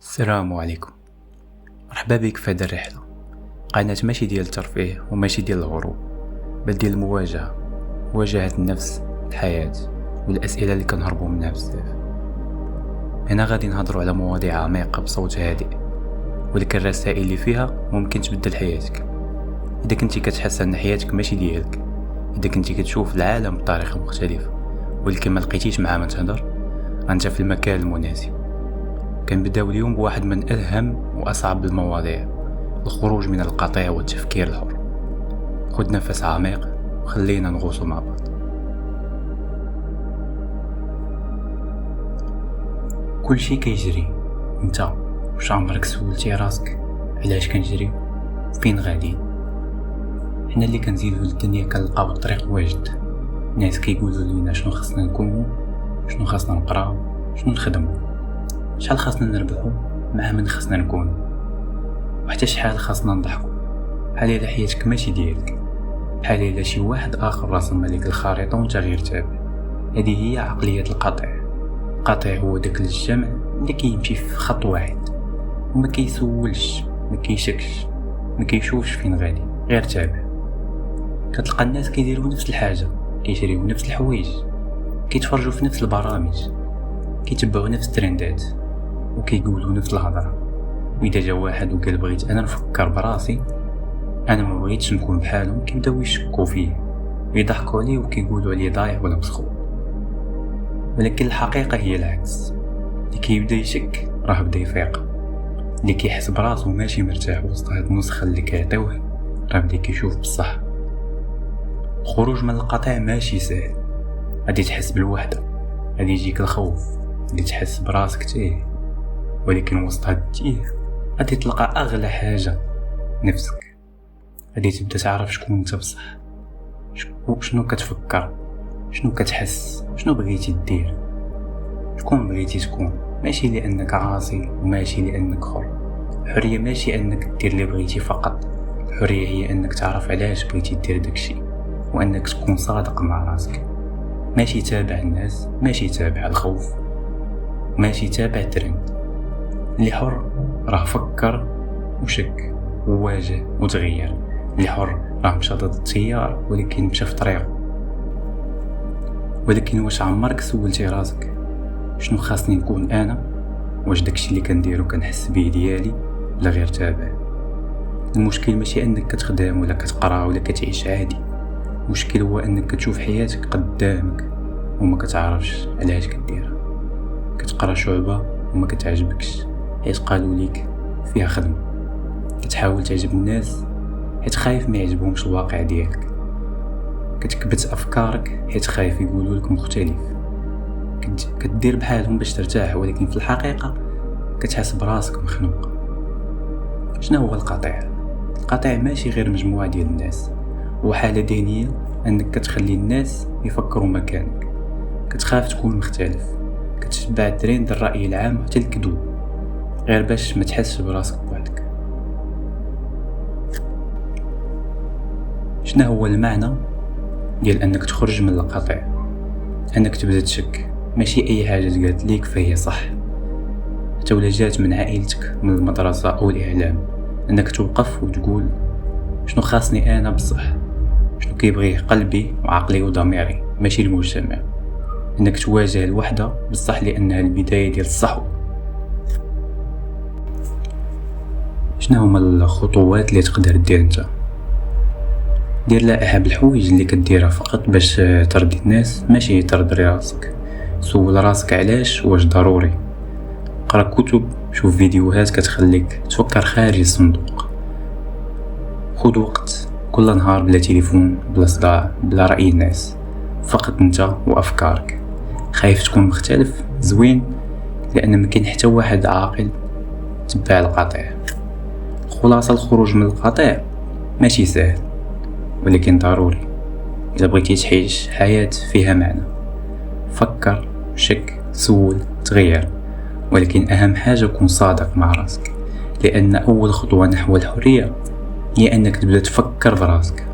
السلام عليكم. مرحبا بك في هذه الرحلة. قناة ماشي ديال الترفيه وماشي ديال الهروب، بل ديال المواجهة، مواجهة النفس، الحياة والأسئلة اللي كنهربوا منها بزاف. هنا غادي نهضروا على مواضيع عميقة بصوت هادئ، ولكن الرسائل اللي فيها ممكن تبدل حياتك. إذا كنتي كتحس أن حياتك ماشي ديالك، إذا كنتي كتشوف العالم بطريقة مختلفة ولكن ما لقيتيش مع من تهضر، أنت في المكان المناسب. كنبداو اليوم بواحد من أهم وأصعب المواضيع، الخروج من القطيع والتفكير الحر. خذ نفس عميق وخلينا نغوصوا مع بعض. كل شيء كيجري، انت واش عمرك سولتي راسك علاش كنجري فين غاديين؟ حنا اللي كنزيدو للدنيا كنلقاو الطريق واجد. الناس كيقولوا لينا شنو خصنا نكونوا، شنو خصنا نقراو، شنو نخدموا، شحال خاصنا نربحو، مع من خاصنا نكونوا، وحتى شحال خاصنا نضحكوا. بحال الا حياتك ماشي ديالك، بحال الا شي واحد اخر رسم لك الخريطه وانت غير تابع. هذه هي عقليه القطيع. القطيع هو داك الجمع اللي كيمشي في خط واحد وما كيسولش، ما كيشكش، ما كيشوفش فين غادي، غير تابع. كتلقى الناس كيديروا نفس الحاجه، كيشريو نفس الحوايج، كيتفرجوا في نفس البرامج، كيتبعوا نفس الترندات وكيقولوا نفس الهضره. واذا جا واحد وقال بغيت انا نفكر براسي، انا ما بغيتش نكون بحالهم، كيبداو يشكوا فيه ويضحكوا عليه وكيقولوا عليه ضايع ولا مسخوط. ولكن الحقيقه هي العكس. اللي كيبدا يشك راه بدا يفيق، اللي كيحس براسو ماشي مرتاح وسط هاد النسخه اللي كيعطيوه راه بدا كيشوف بصح. الخروج من القطيع ماشي سهل، غادي تحس بالوحده، غادي يجيك الخوف، غادي تحس براسك تايه، ولكن وسط هاد التيه غادي تلقى اغلى حاجه، نفسك. غادي تبدا تعرف شكون انت بصح، شنو كتفكر، شنو كتحس، شنو بغيتي دير، شكون بغيتي تكون. ماشي لانك عاصي وماشي لانك حر. الحريه ماشي انك دير اللي بغيتي فقط، الحريه هي انك تعرف علاش بغيتي دير داكشي، وانك تكون صادق مع راسك. ماشي تابع الناس، ماشي تابع الخوف، ماشي تابع الترند. اللي حر راه فكر وشك وواجه وتغير. اللي حر راه مشى ضد التيار ولكن مشى في طريقه. ولكن واش عمرك سولتي راسك شنو خاصني نكون انا؟ واش داكشي اللي كنديرو كنحس بيه ديالي ولا غير تابع؟ المشكل ماشي انك كتخدم ولا كتقرا ولا كتعيش عادي، المشكل هو انك كتشوف حياتك قدامك وما كتعرفش علاش كديرها. كتقرا شعبه وما كتعجبكش حيت قالوا ليك فيها خدمه، كتحاول تعجب الناس حيت خايف ما يعجبهمش الواقع ديالك، كتكبت افكارك حيت خايف يقولوا لك مختلف، كدير بحالهم باش ترتاح، ولكن في الحقيقه كتحس براسك مخنوق. شنو هو القطيع؟ القطيع ماشي غير مجموعه ديال الناس، هو حاله ذهنيه انك كتخلي الناس يفكروا مكانك، كتخاف تكون مختلف، كتتبع الترند، الراي العام حتى الكذوب، غير باش ما تحسش براسك بوحدك. شنو هو المعنى ديال انك تخرج من القطيع؟ انك تبدا تشك، ماشي اي حاجه قالت ليك فهي صح، حتى ولا جات من عائلتك، من المدرسه او الاعلام. انك توقف وتقول شنو خاصني انا بصح، شنو كيبغيه قلبي وعقلي وضميري، ماشي المجتمع. انك تواجه الوحده بصح لانها البدايه ديال الصحو. شنو هما الخطوات اللي تقدر دير انت؟ دير لائحه بالحوايج اللي كديرها فقط باش ترضي الناس، ماشي ترضي راسك. سول راسك علاش، واش ضروري. قرا كتب، شوف فيديوهات كتخليك تفكر خارج الصندوق. خذ وقت كل نهار بلا تليفون، بلا صداع، بلا رأي الناس، فقط انت وافكارك. خايف تكون مختلف؟ زوين، لان ما كاين حتى واحد عاقل تبع القطيع. خلاصه الخروج من القطيع ماشي سهل ولكن ضروري اذا بغيتي تعيش حياه فيها معنى. فكر، شك، سول، تغير، ولكن اهم حاجه كون صادق مع راسك، لان اول خطوه نحو الحريه هي انك تبدا تفكر براسك.